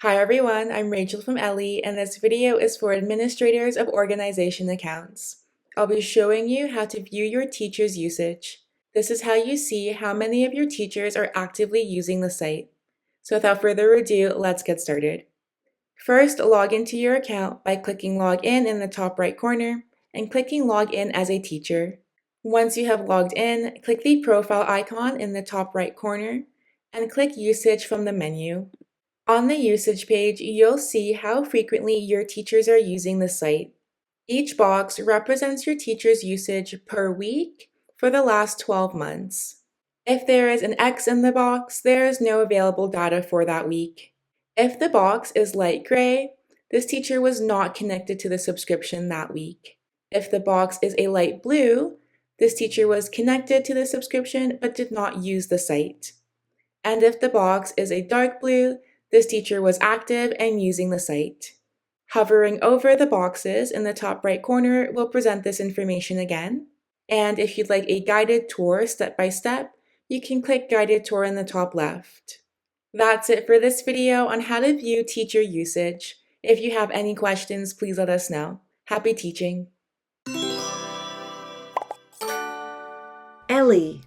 Hi everyone, I'm Rachel from Ellii, and this video is for administrators of organization accounts. I'll be showing you how to view your teacher's usage. This is how you see how many of your teachers are actively using the site. So without further ado, let's get started. First, log into your account by clicking Login in the top right corner and clicking Login as a teacher. Once you have logged in, click the profile icon in the top right corner and click Usage from the menu. On the usage page, you'll see how frequently your teachers are using the site. Each box represents your teacher's usage per week for the last 12 months. If there is an X in the box, there is no available data for that week. If the box is light gray, this teacher was not connected to the subscription that week. If the box is a light blue, this teacher was connected to the subscription but did not use the site. And if the box is a dark blue, this teacher was active and using the site. Hovering over the boxes in the top right corner will present this information again. And if you'd like a guided tour step by step, you can click Guided Tour in the top left. That's it for this video on how to view teacher usage. If you have any questions, please let us know. Happy teaching! Ellii,